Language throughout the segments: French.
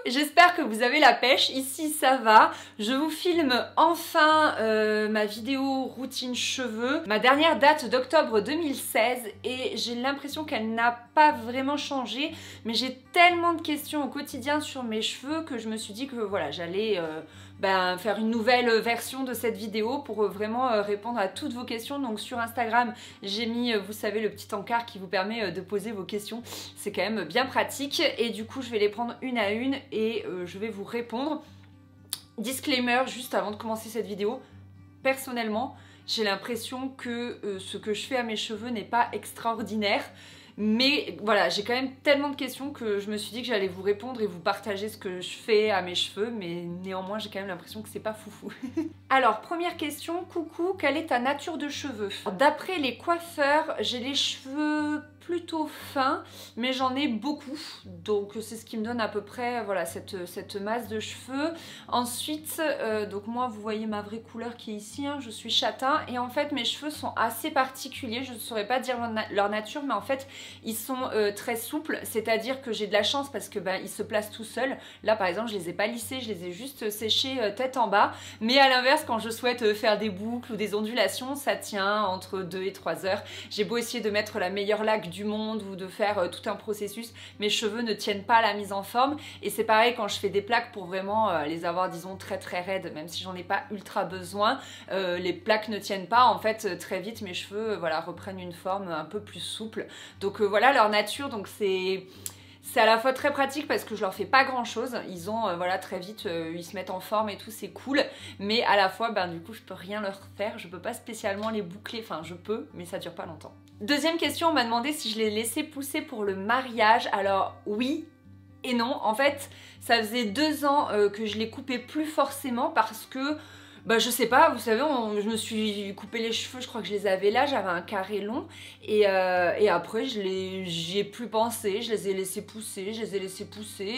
j'espère que vous avez la pêche, ici ça va. Je vous filme enfin ma vidéo routine cheveux. Ma dernière date d'octobre 2016 et j'ai l'impression qu'elle n'a pas vraiment changé. Mais j'ai tellement de questions au quotidien sur mes cheveux que je me suis dit que voilà, j'allais faire une nouvelle version de cette vidéo pour vraiment répondre à toutes vos questions. Donc sur Instagram, j'ai mis, vous savez, le petit encart qui vous permet de poser vos questions. C'est quand même bien pratique et du coup je vais les prendre une à une et je vais vous répondre. Disclaimer juste avant de commencer cette vidéo, personnellement j'ai l'impression que ce que je fais à mes cheveux n'est pas extraordinaire. Mais voilà, j'ai quand même tellement de questions que je me suis dit que j'allais vous répondre et vous partager ce que je fais à mes cheveux, mais néanmoins j'ai quand même l'impression que c'est pas foufou. Alors, première question, coucou, quelle est ta nature de cheveux? D'après les coiffeurs, j'ai les cheveux plutôt fins, mais j'en ai beaucoup, donc c'est ce qui me donne à peu près voilà, cette masse de cheveux. Ensuite, donc moi vous voyez ma vraie couleur qui est ici, hein, je suis châtain, et en fait mes cheveux sont assez particuliers, je ne saurais pas dire leur nature, mais en fait ils sont très souples, c'est-à-dire que j'ai de la chance parce que ils se placent tout seuls. Là par exemple je les ai pas lissés, je les ai juste séchés tête en bas, mais à l'inverse quand je souhaite faire des boucles ou des ondulations, ça tient entre 2 et 3 heures. J'ai beau essayer de mettre la meilleure laque du monde ou de faire tout un processus, mes cheveux ne tiennent pas à la mise en forme. Et c'est pareil quand je fais des plaques pour vraiment les avoir disons très très raides, même si j'en ai pas ultra besoin, les plaques ne tiennent pas, en fait très vite mes cheveux voilà, reprennent une forme un peu plus souple. Donc voilà leur nature, donc c'est à la fois très pratique parce que je leur fais pas grand chose, ils ont voilà très vite ils se mettent en forme et tout, c'est cool, mais à la fois du coup je peux rien leur faire, je peux pas spécialement les boucler, enfin je peux mais ça dure pas longtemps. Deuxième question, on m'a demandé si je les laissais pousser pour le mariage. Alors oui et non, en fait ça faisait 2 ans que je les coupais plus forcément parce que je sais pas, vous savez, je me suis coupé les cheveux, je crois que je les avais là, j'avais un carré long et après j'y ai plus pensé, je les ai laissés pousser,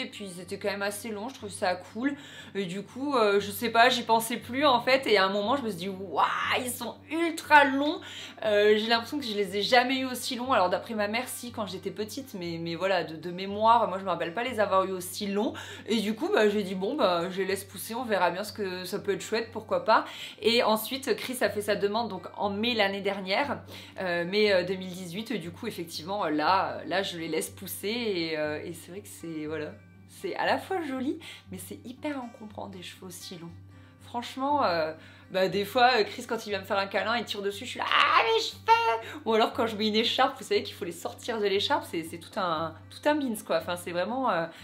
et puis ils étaient quand même assez longs, je trouvais ça cool et du coup je sais pas, j'y pensais plus en fait et à un moment je me suis dit waouh, ils sont ultra longs, j'ai l'impression que je les ai jamais eu aussi longs, alors d'après ma mère si quand j'étais petite, mais voilà de mémoire, moi je me rappelle pas les avoir eu aussi longs et du coup j'ai dit bon je les laisse pousser, on verra bien ce que ça peut être chouette, pourquoi pas. Et ensuite Chris a fait sa demande donc en mai l'année dernière, mai 2018, et du coup effectivement là je les laisse pousser et c'est vrai que c'est voilà, c'est à la fois joli mais c'est hyper encombrant des cheveux aussi longs. Franchement, des fois, Chris, quand il vient me faire un câlin, il tire dessus, je suis là, ah, mes cheveux! Ou alors quand je mets une écharpe, vous savez qu'il faut les sortir de l'écharpe, c'est tout un beans, quoi. Enfin, c'est vraiment,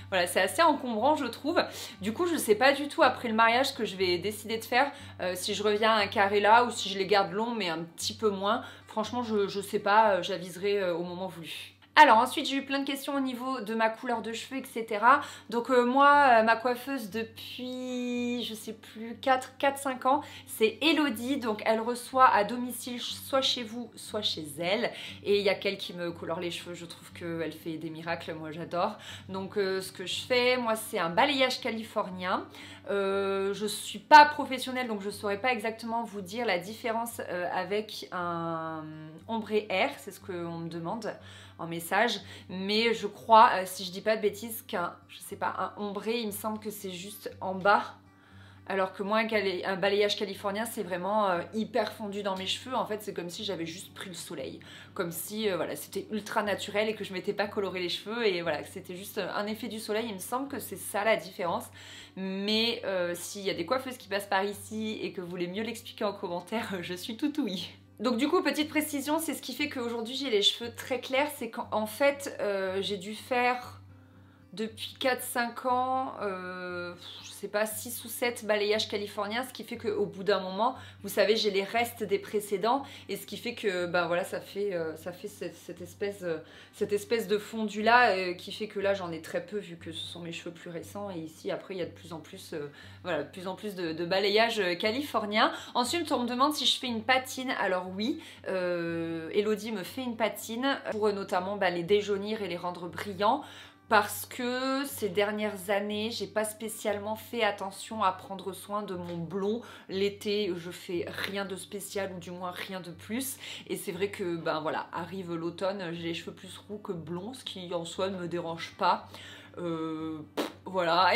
voilà, c'est assez encombrant, je trouve. Du coup, je sais pas du tout, après le mariage, ce que je vais décider de faire, si je reviens à un carré là, ou si je les garde longs, mais un petit peu moins. Franchement, je sais pas, j'aviserai au moment voulu. Alors ensuite j'ai eu plein de questions au niveau de ma couleur de cheveux, etc. Donc moi, ma coiffeuse depuis, je sais plus, 4-5 ans, c'est Elodie. Donc elle reçoit à domicile, soit chez vous, soit chez elle. Et il y a qu'elle qui me colore les cheveux, je trouve qu'elle fait des miracles, moi j'adore. Donc ce que je fais, moi c'est un balayage californien. Je suis pas professionnelle donc je saurais pas exactement vous dire la différence avec un ombré air, c'est ce qu'on me demande en message, mais je crois, si je dis pas de bêtises, je sais pas, un ombré, il me semble que c'est juste en bas, alors que moi un balayage californien c'est vraiment hyper fondu dans mes cheveux. En fait c'est comme si j'avais juste pris le soleil, comme si voilà, c'était ultra naturel et que je m'étais pas coloré les cheveux et voilà, que c'était juste un effet du soleil. Il me semble que c'est ça la différence, mais s'il y a des coiffeuses qui passent par ici et que vous voulez mieux l'expliquer en commentaire, je suis tout oui. Donc du coup, petite précision, c'est ce qui fait qu'aujourd'hui j'ai les cheveux très clairs, c'est qu'en fait j'ai dû faire depuis 4-5 ans, je sais pas, 6 ou 7 balayages californiens, ce qui fait qu'au bout d'un moment, vous savez, j'ai les restes des précédents, et ce qui fait que, voilà, ça fait cette espèce de fondu là, qui fait que là j'en ai très peu vu que ce sont mes cheveux plus récents, et ici après il y a de plus en plus, voilà, de plus en plus de balayages californiens. Ensuite on me demande si je fais une patine, alors oui, Elodie me fait une patine pour notamment les déjaunir et les rendre brillants. Parce que ces dernières années, j'ai pas spécialement fait attention à prendre soin de mon blond. L'été, je fais rien de spécial ou du moins rien de plus. Et c'est vrai que, voilà, arrive l'automne, j'ai les cheveux plus roux que blonds, ce qui en soi ne me dérange pas. Voilà, voilà.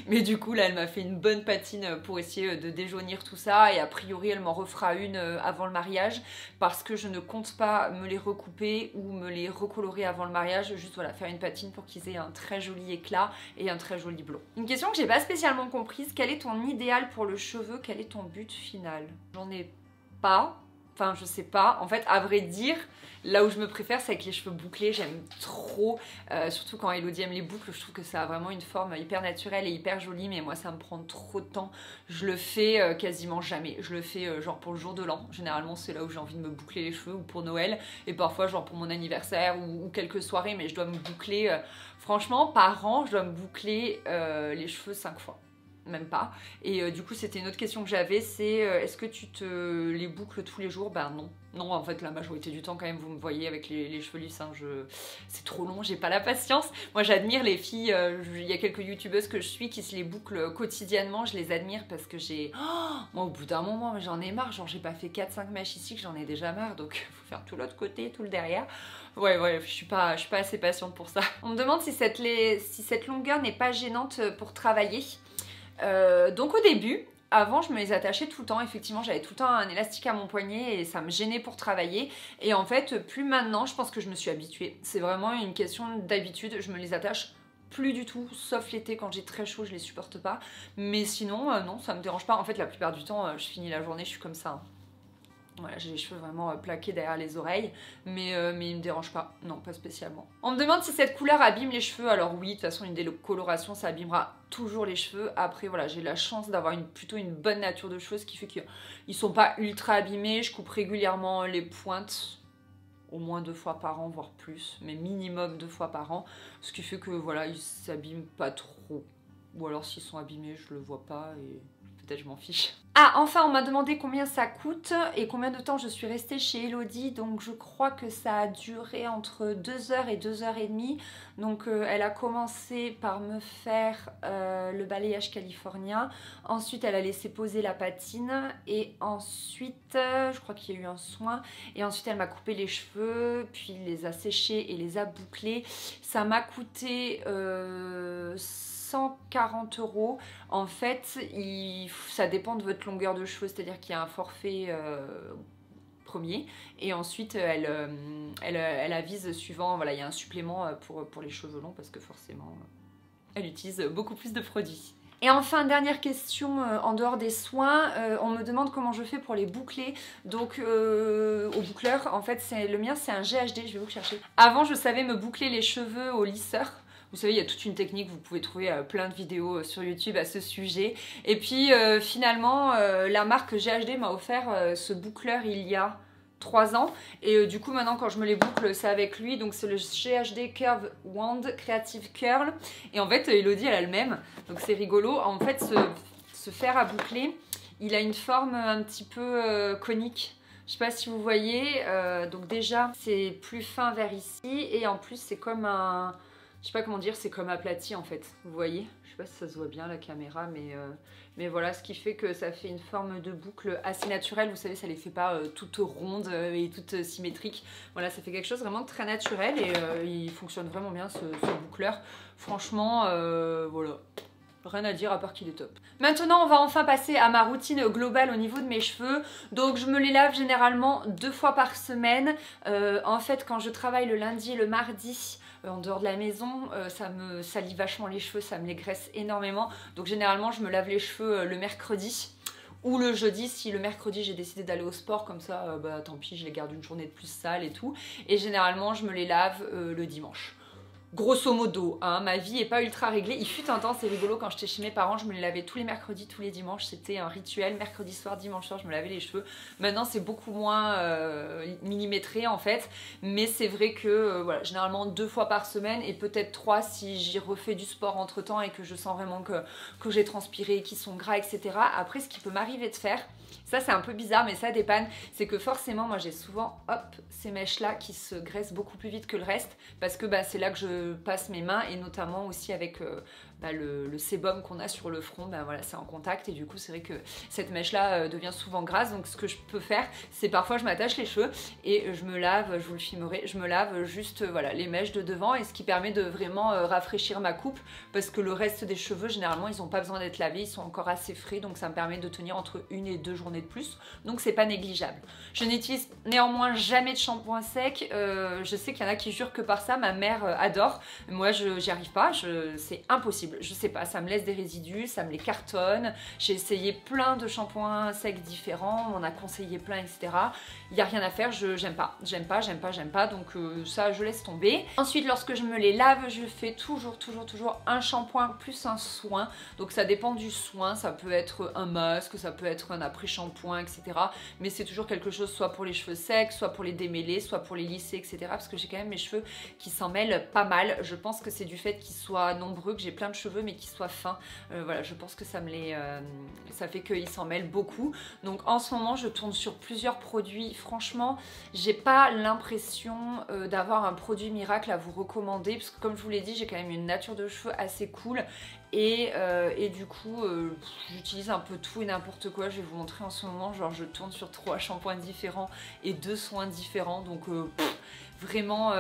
Mais du coup là elle m'a fait une bonne patine pour essayer de déjaunir tout ça et a priori elle m'en refera une avant le mariage parce que je ne compte pas me les recouper ou me les recolorer avant le mariage, juste voilà faire une patine pour qu'ils aient un très joli éclat et un très joli blond. Une question que j'ai pas spécialement comprise, quel est ton idéal pour le cheveu, quel est ton but final? J'en ai pas. Enfin, je sais pas. En fait, à vrai dire, là où je me préfère, c'est avec les cheveux bouclés. J'aime trop. Surtout quand Elodie aime les boucles, je trouve que ça a vraiment une forme hyper naturelle et hyper jolie. Mais moi, ça me prend trop de temps. Je le fais quasiment jamais. Je le fais genre pour le jour de l'an. Généralement, c'est là où j'ai envie de me boucler les cheveux ou pour Noël. Et parfois, genre pour mon anniversaire ou quelques soirées. Mais je dois me boucler. Franchement, par an, je dois me boucler les cheveux 5 fois. Même pas. Et du coup c'était une autre question que j'avais, c'est est-ce que tu te les boucles tous les jours? Ben non. Non, en fait la majorité du temps quand même vous me voyez avec les cheveux lisses, hein, c'est trop long, j'ai pas la patience. Moi j'admire les filles, il y a quelques youtubeuses que je suis qui se les bouclent quotidiennement, je les admire parce que j'ai... Oh, moi au bout d'un moment j'en ai marre, genre j'ai pas fait 4-5 mèches ici que j'en ai déjà marre, donc faut faire tout l'autre côté, tout le derrière. Ouais, je suis pas assez patiente pour ça. On me demande si cette longueur n'est pas gênante pour travailler. Donc au début, avant je me les attachais tout le temps, effectivement j'avais tout le temps un élastique à mon poignet et ça me gênait pour travailler. Et en fait plus maintenant, je pense que je me suis habituée. C'est vraiment une question d'habitude, je me les attache plus du tout, sauf l'été quand j'ai très chaud je les supporte pas. Mais sinon non, ça me dérange pas. En fait la plupart du temps je finis la journée, je suis comme ça. Hein. Voilà, j'ai les cheveux vraiment plaqués derrière les oreilles, mais ils me dérangent pas, non, pas spécialement. On me demande si cette couleur abîme les cheveux, alors oui, de toute façon une décoloration ça abîmera toujours les cheveux. Après voilà, j'ai la chance d'avoir plutôt une bonne nature de cheveux, ce qui fait qu'ils sont pas ultra abîmés, je coupe régulièrement les pointes, au moins 2 fois par an, voire plus, mais minimum 2 fois par an, ce qui fait que voilà, ils s'abîment pas trop, ou alors s'ils sont abîmés, je le vois pas et... peut-être je m'en fiche. Ah, enfin, on m'a demandé combien ça coûte et combien de temps je suis restée chez Elodie. Donc, je crois que ça a duré entre 2 h et 2 h 30. Donc, elle a commencé par me faire le balayage californien. Ensuite, elle a laissé poser la patine. Et ensuite, je crois qu'il y a eu un soin. Et ensuite, elle m'a coupé les cheveux, puis les a séchés et les a bouclés. Ça m'a coûté... 140 € en fait, ça dépend de votre longueur de cheveux, c'est-à-dire qu'il y a un forfait premier et ensuite elle avise suivant, voilà, il y a un supplément pour les cheveux longs parce que forcément elle utilise beaucoup plus de produits. Et enfin, dernière question, en dehors des soins, on me demande comment je fais pour les boucler. Donc au boucleur, en fait le mien c'est un GHD, je vais vous chercher. Avant je savais me boucler les cheveux au lisseur. Vous savez, il y a toute une technique, vous pouvez trouver plein de vidéos sur YouTube à ce sujet. Et puis finalement, la marque GHD m'a offert ce boucleur il y a 3 ans. Et du coup, maintenant, quand je me les boucle, c'est avec lui. Donc, c'est le GHD Curve Wand Creative Curl. Et en fait, Elodie, elle a le même. Donc, c'est rigolo. En fait, ce fer à boucler, il a une forme un petit peu conique. Je sais pas si vous voyez. Donc, déjà, c'est plus fin vers ici. Et en plus, c'est comme un... Je sais pas comment dire, c'est comme aplati en fait, vous voyez? Je sais pas si ça se voit bien la caméra, mais voilà, ce qui fait que ça fait une forme de boucle assez naturelle, vous savez, ça les fait pas toutes rondes et toutes symétriques. Voilà, ça fait quelque chose vraiment de très naturel et il fonctionne vraiment bien ce boucleur. Franchement, voilà. Rien à dire à part qu'il est top. Maintenant, on va enfin passer à ma routine globale au niveau de mes cheveux. Donc, je me les lave généralement 2 fois par semaine. En fait, quand je travaille le lundi et le mardi, en dehors de la maison, ça me salit vachement les cheveux, ça me les graisse énormément. Donc, généralement, je me lave les cheveux le mercredi. Ou le jeudi, si le mercredi j'ai décidé d'aller au sport, comme ça, bah tant pis, je les garde une journée de plus sale et tout. Et généralement, je me les lave le dimanche. Grosso modo, hein, ma vie est pas ultra réglée. Il fut un temps, c'est rigolo, quand j'étais chez mes parents, je me les lavais tous les mercredis, tous les dimanches. C'était un rituel, mercredi soir, dimanche soir, je me lavais les cheveux. Maintenant, c'est beaucoup moins millimétré en fait. Mais c'est vrai que, voilà, généralement 2 fois par semaine et peut-être 3 si j'y refais du sport entre temps et que je sens vraiment que j'ai transpiré, qu'ils sont gras, etc. Après, ce qui peut m'arriver de faire, ça c'est un peu bizarre mais ça dépanne, c'est que forcément moi j'ai souvent hop ces mèches là qui se graissent beaucoup plus vite que le reste parce que bah, c'est là que je passe mes mains et notamment aussi avec le sébum qu'on a sur le front, voilà, c'est en contact et du coup c'est vrai que cette mèche là devient souvent grasse. Donc ce que je peux faire, c'est parfois je m'attache les cheveux et je me lave, je vous le filmerai, je me lave juste voilà les mèches de devant, et ce qui permet de vraiment rafraîchir ma coupe, parce que le reste des cheveux généralement ils n'ont pas besoin d'être lavés, ils sont encore assez frais, donc ça me permet de tenir entre 1 et 2 journées de plus, donc c'est pas négligeable. Je n'utilise néanmoins jamais de shampoing sec, je sais qu'il y en a qui jurent que par ça, ma mère adore, moi j'y arrive pas, c'est impossible, je sais pas, ça me laisse des résidus, ça me les cartonne, j'ai essayé plein de shampoings secs différents, on m'en a conseillé plein, etc. Il n'y a rien à faire, j'aime pas, donc ça je laisse tomber. Ensuite, lorsque je me les lave, je fais toujours un shampoing plus un soin, donc ça dépend du soin, ça peut être un masque, ça peut être un après-shampoing, etc. Mais c'est toujours quelque chose soit pour les cheveux secs, soit pour les démêler, soit pour les lisser, etc. Parce que j'ai quand même mes cheveux qui s'en mêlent pas mal. Je pense que c'est du fait qu'ils soient nombreux, que j'ai plein de cheveux mais qu'ils soient fins. Voilà, je pense que ça fait qu'ils s'en mêlent beaucoup. Donc en ce moment, je tourne sur plusieurs produits. Franchement, j'ai pas l'impression d'avoir un produit miracle à vous recommander, parce que comme je vous l'ai dit, j'ai quand même une nature de cheveux assez cool. Et du coup, j'utilise un peu tout et n'importe quoi. Je vais vous montrer en ce moment, genre je tourne sur 3 shampoings différents et 2 soins différents. Donc vraiment,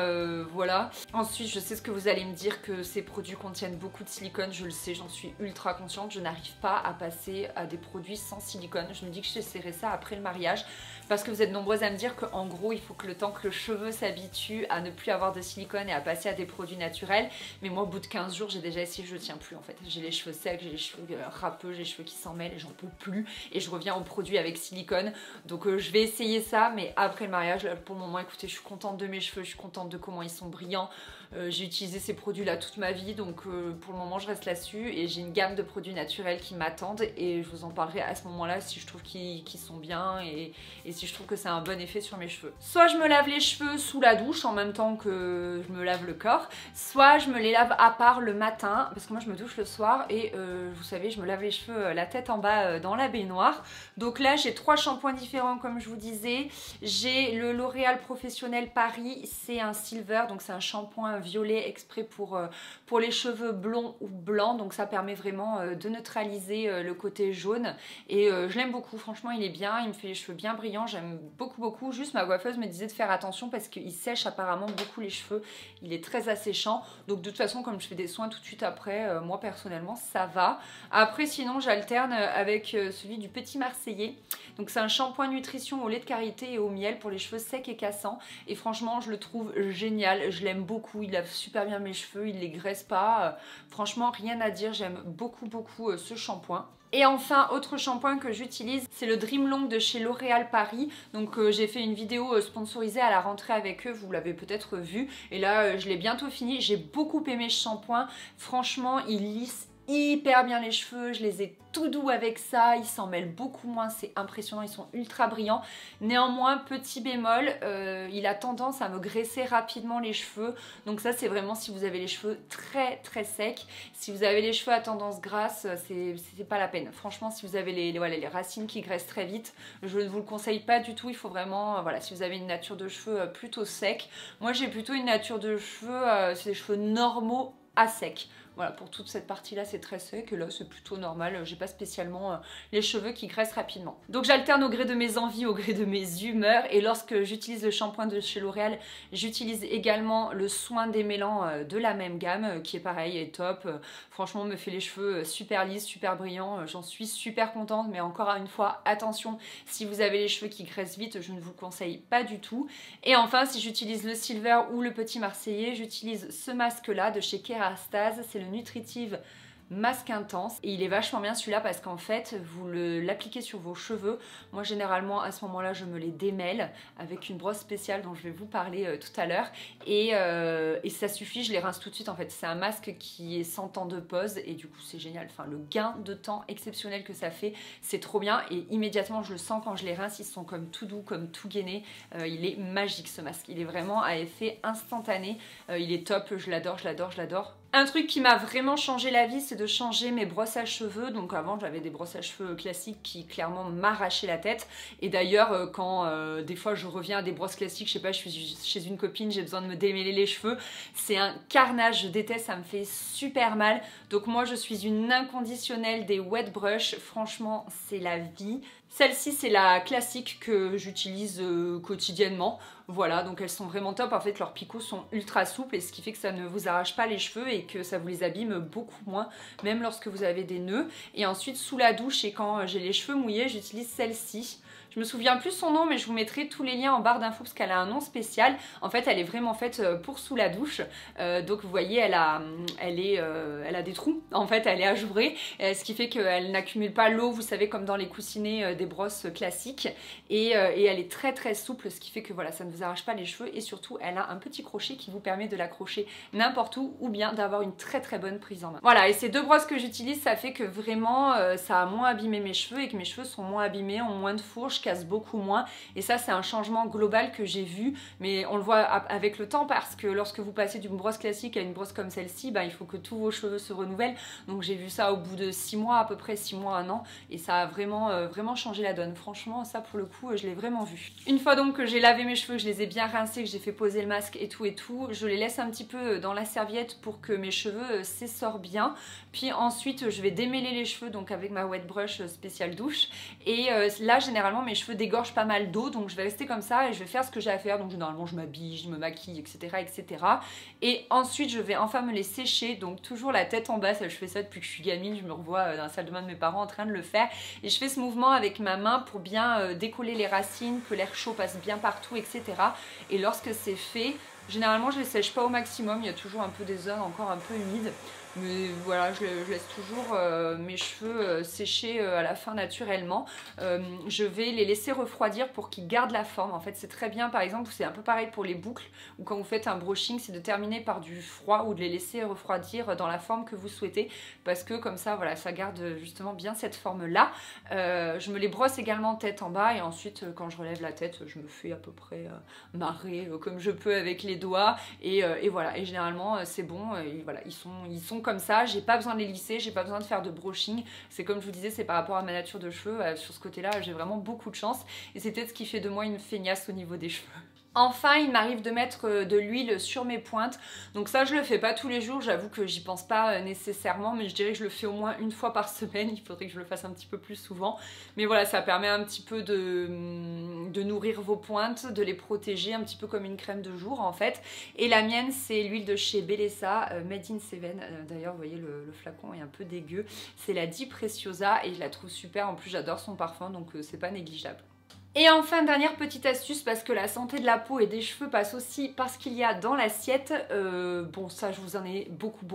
voilà. Ensuite, je sais ce que vous allez me dire, que ces produits contiennent beaucoup de silicone. Je le sais, j'en suis ultra consciente. Je n'arrive pas à passer à des produits sans silicone. Je me dis que j'essaierai ça après le mariage, parce que vous êtes nombreuses à me dire qu'en gros, il faut que le temps que le cheveu s'habitue à ne plus avoir de silicone et à passer à des produits naturels. Mais moi, au bout de 15 jours, j'ai déjà essayé, je tiens plus en fait. J'ai les cheveux secs, j'ai les cheveux râpeux, j'ai les cheveux qui s'en mêlent et j'en peux plus. Et je reviens aux produits avec silicone. Donc je vais essayer ça, mais après le mariage, là, pour le moment, écoutez, je suis contente de mes cheveux, je suis contente de comment ils sont brillants. J'ai utilisé ces produits là toute ma vie, donc pour le moment je reste là-dessus, et j'ai une gamme de produits naturels qui m'attendent, et je vous en parlerai à ce moment là si je trouve qu'ils sont bien et si je trouve que c'est un bon effet sur mes cheveux. Soit je me lave les cheveux sous la douche en même temps que je me lave le corps, soit je me les lave à part le matin, parce que moi je me douche le soir et vous savez, je me lave les cheveux la tête en bas dans la baignoire. Donc là j'ai 3 shampoings différents comme je vous disais. J'ai le L'Oréal Professionnel Paris, c'est un silver, donc c'est un shampoing violet exprès pour les cheveux blonds ou blancs, donc ça permet vraiment de neutraliser le côté jaune, et je l'aime beaucoup, franchement il est bien, il me fait les cheveux bien brillants, j'aime beaucoup. Juste ma coiffeuse me disait de faire attention parce qu'il sèche apparemment beaucoup les cheveux, il est très asséchant, donc de toute façon comme je fais des soins tout de suite après, moi personnellement ça va. Après sinon j'alterne avec celui du Petit Marseillais, donc c'est un shampoing nutrition au lait de karité et au miel pour les cheveux secs et cassants, et franchement je le trouve génial, je l'aime beaucoup, il lave super bien mes cheveux, il les graisse pas, franchement rien à dire, j'aime beaucoup ce shampoing. Et enfin, autre shampoing que j'utilise, c'est le Dream Long de chez L'Oréal Paris. Donc j'ai fait une vidéo sponsorisée à la rentrée avec eux, vous l'avez peut-être vu, et là je l'ai bientôt fini. J'ai beaucoup aimé ce shampoing, franchement il lisse hyper bien les cheveux, je les ai tout doux avec ça, ils s'en mêlent beaucoup moins, c'est impressionnant, ils sont ultra brillants. Néanmoins, petit bémol, il a tendance à me graisser rapidement les cheveux, donc ça c'est vraiment si vous avez les cheveux très secs. Si vous avez les cheveux à tendance grasse, c'est pas la peine. Franchement, si vous avez les racines qui graissent très vite, je ne vous le conseille pas du tout. Il faut vraiment, voilà, si vous avez une nature de cheveux plutôt sec. Moi j'ai plutôt une nature de cheveux, c'est des cheveux normaux à sec. Voilà, pour toute cette partie-là, c'est très sec, et là, c'est plutôt normal. J'ai pas spécialement les cheveux qui graissent rapidement. Donc, j'alterne au gré de mes envies, au gré de mes humeurs. Et lorsque j'utilise le shampoing de chez L'Oréal, j'utilise également le soin démêlant de la même gamme, qui est pareil, est top. Franchement, me fait les cheveux super lisses, super brillants. J'en suis super contente, mais encore une fois, attention, si vous avez les cheveux qui graissent vite, je ne vous conseille pas du tout. Et enfin, si j'utilise le Silver ou le Petit Marseillais, j'utilise ce masque-là de chez Kerastase. C'est le Nutritive Masque Intense, et il est vachement bien celui-là parce qu'en fait vous l'appliquez sur vos cheveux. Moi généralement à ce moment là je me les démêle avec une brosse spéciale dont je vais vous parler tout à l'heure, et ça suffit, je les rince tout de suite. En fait c'est un masque qui est sans temps de pause, et du coup c'est génial, enfin le gain de temps exceptionnel que ça fait, c'est trop bien, et immédiatement je le sens quand je les rince, ils sont comme tout doux, comme tout gainés. Il est magique ce masque, il est vraiment à effet instantané, il est top, je l'adore. Un truc qui m'a vraiment changé la vie, c'est de changer mes brosses à cheveux. Donc avant, j'avais des brosses à cheveux classiques qui clairement m'arrachaient la tête. Et d'ailleurs, quand des fois je reviens à des brosses classiques, je sais pas, je suis chez une copine, j'ai besoin de me démêler les cheveux, c'est un carnage, je déteste, ça me fait super mal. Donc moi, je suis une inconditionnelle des wet brush. Franchement, c'est la vie. Celle-ci, c'est la classique que j'utilise quotidiennement. Voilà, donc elles sont vraiment top. En fait, leurs picots sont ultra souples et ce qui fait que ça ne vous arrache pas les cheveux et que ça vous les abîme beaucoup moins, même lorsque vous avez des nœuds. Et ensuite, sous la douche et quand j'ai les cheveux mouillés, j'utilise celle-ci. Je me souviens plus son nom, mais je vous mettrai tous les liens en barre d'infos parce qu'elle a un nom spécial. En fait, elle est vraiment faite pour sous la douche. Donc vous voyez, elle a des trous. En fait, elle est ajourée, ce qui fait qu'elle n'accumule pas l'eau, vous savez, comme dans les coussinets des brosses classiques. Et elle est très très souple, ce qui fait que voilà, ça ne vous arrache pas les cheveux. Et surtout, elle a un petit crochet qui vous permet de l'accrocher n'importe où ou bien d'avoir une très très bonne prise en main. Voilà, et ces deux brosses que j'utilise, ça fait que vraiment, ça a moins abîmé mes cheveux et que mes cheveux sont moins abîmés, ont moins de fourches, casse beaucoup moins, et ça c'est un changement global que j'ai vu, mais on le voit avec le temps parce que lorsque vous passez d'une brosse classique à une brosse comme celle-ci, bah, il faut que tous vos cheveux se renouvellent. Donc j'ai vu ça au bout de 6 mois, à peu près 6 mois, 1 an, et ça a vraiment changé la donne. Franchement, ça pour le coup, je l'ai vraiment vu. Une fois donc que j'ai lavé mes cheveux, que je les ai bien rincés, que j'ai fait poser le masque et tout, je les laisse un petit peu dans la serviette pour que mes cheveux s'essorent bien. Puis ensuite, je vais démêler les cheveux donc avec ma wet brush spéciale douche. Et là, généralement, mes cheveux dégorgent pas mal d'eau, donc je vais rester comme ça et je vais faire ce que j'ai à faire. Donc généralement, je m'habille, je me maquille, etc., etc. Et ensuite, je vais enfin me les sécher, donc toujours la tête en bas. Ça, je fais ça depuis que je suis gamine, je me revois dans la salle de bain de mes parents en train de le faire. Et je fais ce mouvement avec ma main pour bien décoller les racines, que l'air chaud passe bien partout, etc. Et lorsque c'est fait, généralement, je les sèche pas au maximum, il y a toujours un peu des zones encore un peu humides. Mais voilà, je laisse toujours mes cheveux sécher à la fin naturellement. Je vais les laisser refroidir pour qu'ils gardent la forme. En fait, c'est très bien, par exemple, c'est un peu pareil pour les boucles, ou quand vous faites un brushing, c'est de terminer par du froid ou de les laisser refroidir dans la forme que vous souhaitez, parce que comme ça, voilà, ça garde justement bien cette forme-là. Je me les brosse également tête en bas, et ensuite, quand je relève la tête, je me fais à peu près marrer comme je peux avec les doigts, et voilà. Et généralement, c'est bon, et voilà, ils sont comme ça, j'ai pas besoin de les lisser, j'ai pas besoin de faire de brushing. C'est comme je vous disais, c'est par rapport à ma nature de cheveux, sur ce côté là j'ai vraiment beaucoup de chance et c'est peut-être ce qui fait de moi une feignasse au niveau des cheveux. Enfin, il m'arrive de mettre de l'huile sur mes pointes, donc ça je le fais pas tous les jours, j'avoue que j'y pense pas nécessairement, mais je dirais que je le fais au moins une fois par semaine. Il faudrait que je le fasse un petit peu plus souvent, mais voilà, ça permet un petit peu de nourrir vos pointes, de les protéger, un petit peu comme une crème de jour en fait. Et la mienne, c'est l'huile de chez Bellesa, Made in Seven, d'ailleurs vous voyez le flacon est un peu dégueu, c'est la Di Preciosa et je la trouve super, en plus j'adore son parfum, donc c'est pas négligeable. Et enfin, dernière petite astuce, parce que la santé de la peau et des cheveux passe aussi par ce qu'il y a dans l'assiette. Bon, ça, je vous en ai beaucoup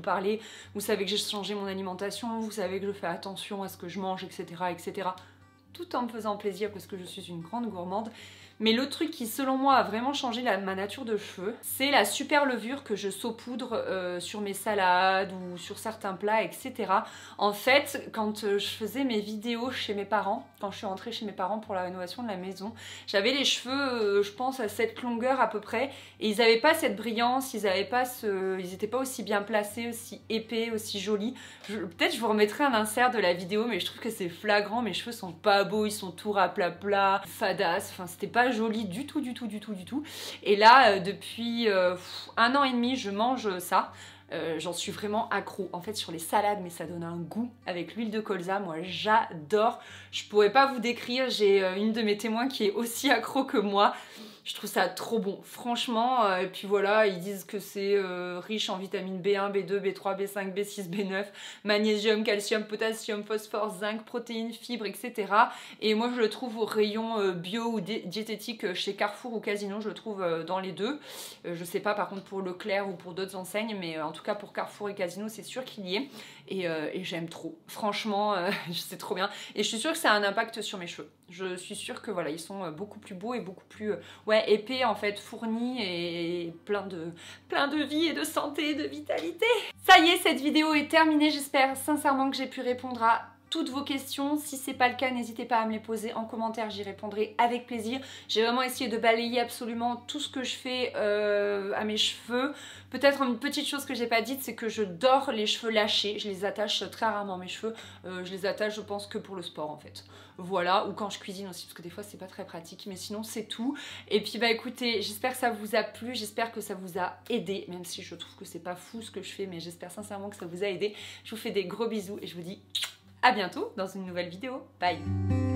parlé. Vous savez que j'ai changé mon alimentation, vous savez que je fais attention à ce que je mange, etc., etc. Tout en me faisant plaisir parce que je suis une grande gourmande. Mais le truc qui, selon moi, a vraiment changé ma nature de cheveux, c'est la super levure que je saupoudre sur mes salades ou sur certains plats, etc. En fait, quand je faisais mes vidéos chez mes parents, quand je suis rentrée chez mes parents pour la rénovation de la maison, j'avais les cheveux, je pense, à cette longueur à peu près, et ils n'avaient pas cette brillance, ils n'étaient pas aussi bien placés, aussi épais, aussi jolis. Peut-être je vous remettrai un insert de la vidéo, mais je trouve que c'est flagrant, mes cheveux sont pas beaux, ils sont tout rapla-pla, fadasse, enfin c'était pas joli du tout. Et là, depuis 1 an et demi, je mange ça. J'en suis vraiment accro. En fait, sur les salades, mais ça donne un goût avec l'huile de colza. Moi, j'adore. Je pourrais pas vous décrire. J'ai une de mes témoins qui est aussi accro que moi. Je trouve ça trop bon, franchement. Et puis voilà, ils disent que c'est riche en vitamine B1, B2, B3, B5, B6, B9, magnésium, calcium, potassium, phosphore, zinc, protéines, fibres, etc. Et moi, je le trouve au rayon bio ou diététique chez Carrefour ou Casino. Je le trouve dans les deux. Je sais pas par contre pour Leclerc ou pour d'autres enseignes, mais en tout cas pour Carrefour et Casino, c'est sûr qu'il y est. Et j'aime trop. Franchement, c'est trop bien. Et je suis sûre que ça a un impact sur mes cheveux. Je suis sûre que voilà, ils sont beaucoup plus beaux et beaucoup plus épais en fait, fournis et plein de vie et de santé et de vitalité. Ça y est, cette vidéo est terminée. J'espère sincèrement que j'ai pu répondre à toutes vos questions. Si c'est pas le cas, n'hésitez pas à me les poser en commentaire, j'y répondrai avec plaisir. J'ai vraiment essayé de balayer absolument tout ce que je fais à mes cheveux. Peut-être une petite chose que j'ai pas dite, c'est que je dors les cheveux lâchés. Je les attache très rarement mes cheveux. Je les attache, je pense, que pour le sport en fait. Voilà, ou quand je cuisine aussi, parce que des fois c'est pas très pratique, mais sinon c'est tout. Et puis bah écoutez, j'espère que ça vous a plu, j'espère que ça vous a aidé, même si je trouve que c'est pas fou ce que je fais, mais j'espère sincèrement que ça vous a aidé. Je vous fais des gros bisous et je vous dis à bientôt dans une nouvelle vidéo. Bye!